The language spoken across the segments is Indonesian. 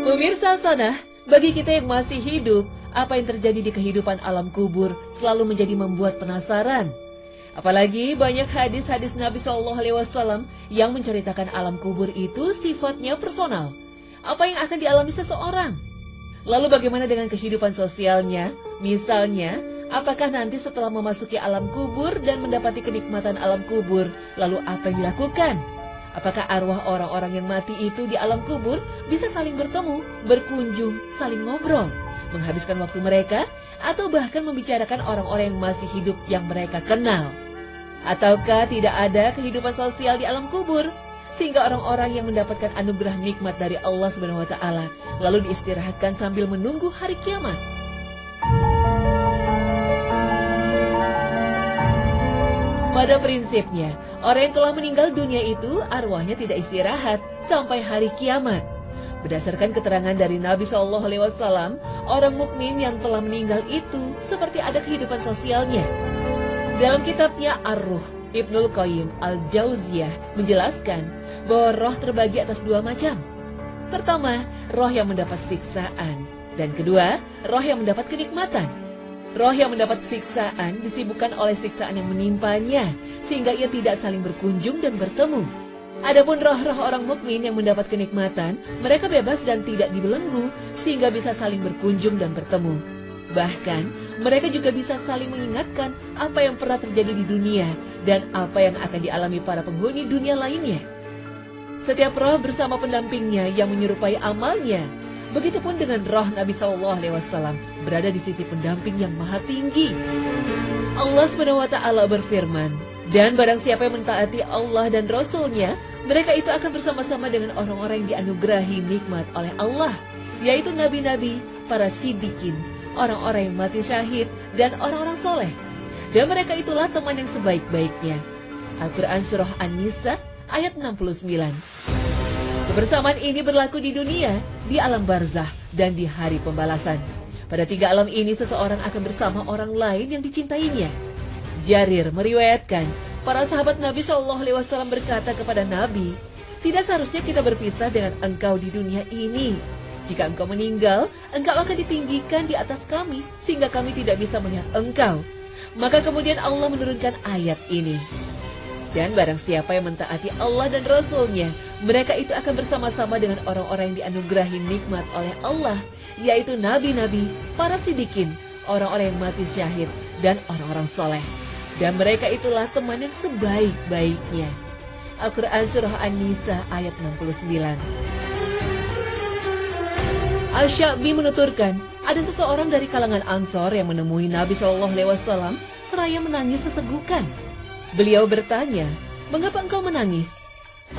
Pemirsa Sanah, bagi kita yang masih hidup, apa yang terjadi di kehidupan alam kubur selalu menjadi membuat penasaran. Apalagi banyak hadis-hadis Nabi SAW yang menceritakan alam kubur itu sifatnya personal. Apa yang akan dialami seseorang? Lalu bagaimana dengan kehidupan sosialnya? Misalnya, apakah nanti setelah memasuki alam kubur dan mendapati kenikmatan alam kubur, lalu apa yang dilakukan? Apakah arwah orang-orang yang mati itu di alam kubur bisa saling bertemu, berkunjung, saling ngobrol, menghabiskan waktu mereka, atau bahkan membicarakan orang-orang yang masih hidup yang mereka kenal? Ataukah tidak ada kehidupan sosial di alam kubur, sehingga orang-orang yang mendapatkan anugerah nikmat dari Allah SWT lalu diistirahatkan sambil menunggu hari kiamat? Pada prinsipnya, orang yang telah meninggal dunia itu arwahnya tidak istirahat sampai hari kiamat. Berdasarkan keterangan dari Nabi SAW, orang mukmin yang telah meninggal itu seperti ada kehidupan sosialnya. Dalam kitabnya Ar-Ruh, Ibnul Qayyim Al-Jauziyah menjelaskan bahwa roh terbagi atas dua macam. Pertama, roh yang mendapat siksaan, dan kedua, roh yang mendapat kenikmatan. Roh yang mendapat siksaan disibukkan oleh siksaan yang menimpanya, sehingga ia tidak saling berkunjung dan bertemu. Adapun roh-roh orang mukmin yang mendapat kenikmatan, mereka bebas dan tidak dibelenggu, sehingga bisa saling berkunjung dan bertemu. Bahkan, mereka juga bisa saling mengingatkan apa yang pernah terjadi di dunia dan apa yang akan dialami para penghuni dunia lainnya. Setiap roh bersama pendampingnya yang menyerupai amalnya. Begitupun dengan roh Nabi SAW berada di sisi pendamping yang maha tinggi. Allah SWT berfirman, dan barang siapa yang mentaati Allah dan Rasul-Nya, mereka itu akan bersama-sama dengan orang-orang yang dianugerahi nikmat oleh Allah, yaitu nabi-nabi, para siddiqin, orang-orang yang mati syahid, dan orang-orang soleh. Dan mereka itulah teman yang sebaik-baiknya. Al-Quran Surah An-Nisa ayat 69. Kebersamaan ini berlaku di dunia, di alam barzah, dan di hari pembalasan. Pada tiga alam ini seseorang akan bersama orang lain yang dicintainya. Jarir meriwayatkan, para sahabat Nabi SAW berkata kepada Nabi, tidak seharusnya kita berpisah dengan engkau di dunia ini. Jika engkau meninggal, engkau akan ditinggikan di atas kami, sehingga kami tidak bisa melihat engkau. Maka kemudian Allah menurunkan ayat ini. Dan barang siapa yang mentaati Allah dan Rasul-Nya, mereka itu akan bersama-sama dengan orang-orang yang dianugerahi nikmat oleh Allah, yaitu nabi-nabi, para siddiqin, orang-orang yang mati syahid, dan orang-orang soleh. Dan mereka itulah teman yang sebaik-baiknya. Al-Quran Surah An-Nisa ayat 69. Al-Sya'bi menuturkan, ada seseorang dari kalangan Ansor yang menemui Nabi SAW seraya menangis sesegukan. Beliau bertanya, mengapa engkau menangis?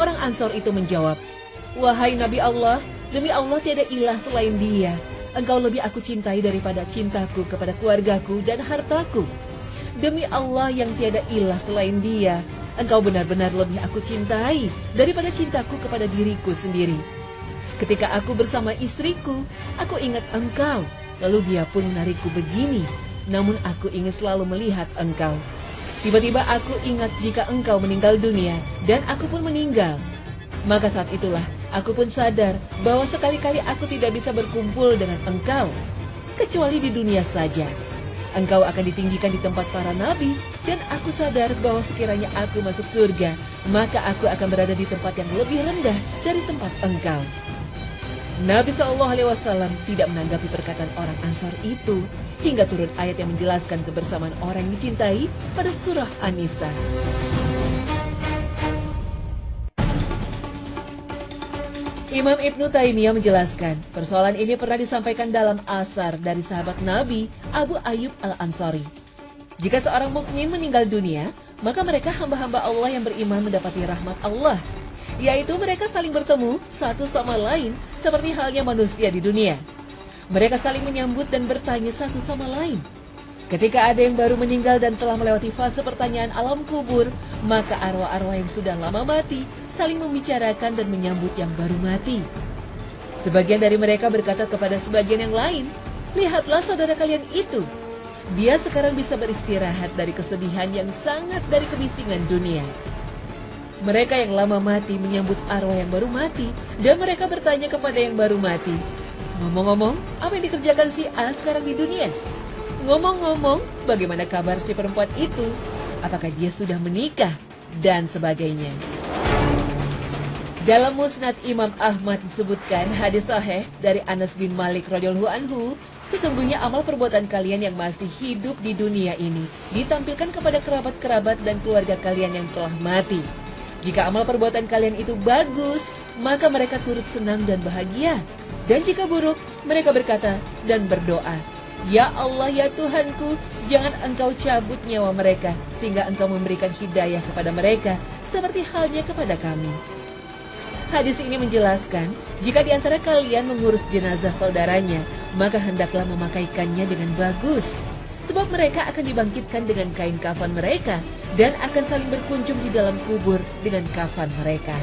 Orang Ansor itu menjawab, wahai Nabi Allah, demi Allah tiada ilah selain dia. Engkau lebih aku cintai daripada cintaku kepada keluargaku dan hartaku. Demi Allah yang tiada ilah selain dia, engkau benar-benar lebih aku cintai daripada cintaku kepada diriku sendiri. Ketika aku bersama istriku, aku ingat engkau, lalu dia pun menarikku begini, namun aku ingin selalu melihat engkau. Tiba-tiba aku ingat jika engkau meninggal dunia, dan aku pun meninggal. Maka saat itulah, aku pun sadar bahwa sekali-kali aku tidak bisa berkumpul dengan engkau, kecuali di dunia saja. Engkau akan ditinggikan di tempat para nabi, dan aku sadar bahwa sekiranya aku masuk surga, maka aku akan berada di tempat yang lebih rendah dari tempat engkau. Nabi SAW tidak menanggapi perkataan orang Ansar itu, hingga turun ayat yang menjelaskan kebersamaan orang yang dicintai pada surah An-Nisa. Imam Ibnu Taimiyah menjelaskan, persoalan ini pernah disampaikan dalam asar dari sahabat Nabi Abu Ayyub Al-Ansari. Jika seorang mukmin meninggal dunia, maka mereka hamba-hamba Allah yang beriman mendapati rahmat Allah, yaitu mereka saling bertemu satu sama lain seperti halnya manusia di dunia. Mereka saling menyambut dan bertanya satu sama lain. Ketika ada yang baru meninggal dan telah melewati fase pertanyaan alam kubur, maka arwah-arwah yang sudah lama mati saling membicarakan dan menyambut yang baru mati. Sebagian dari mereka berkata kepada sebagian yang lain, lihatlah saudara kalian itu. Dia sekarang bisa beristirahat dari kesedihan yang sangat dari kebisingan dunia. Mereka yang lama mati menyambut arwah yang baru mati, dan mereka bertanya kepada yang baru mati, Ngomong-ngomong, apa yang dikerjakan si A sekarang di dunia? Ngomong-ngomong, bagaimana kabar si perempuan itu? Apakah dia sudah menikah? Dan sebagainya. Dalam Musnad Imam Ahmad disebutkan hadis sahih dari Anas bin Malik radhiyallahu anhu, sesungguhnya amal perbuatan kalian yang masih hidup di dunia ini ditampilkan kepada kerabat-kerabat dan keluarga kalian yang telah mati. Jika amal perbuatan kalian itu bagus, maka mereka turut senang dan bahagia. Dan jika buruk, mereka berkata dan berdoa, "Ya Allah, ya Tuhanku, jangan Engkau cabut nyawa mereka, sehingga Engkau memberikan hidayah kepada mereka, seperti halnya kepada kami." Hadis ini menjelaskan, jika di antara kalian mengurus jenazah saudaranya, maka hendaklah memakaikannya dengan bagus. Sebab mereka akan dibangkitkan dengan kain kafan mereka, dan akan saling berkunjung di dalam kubur dengan kafan mereka.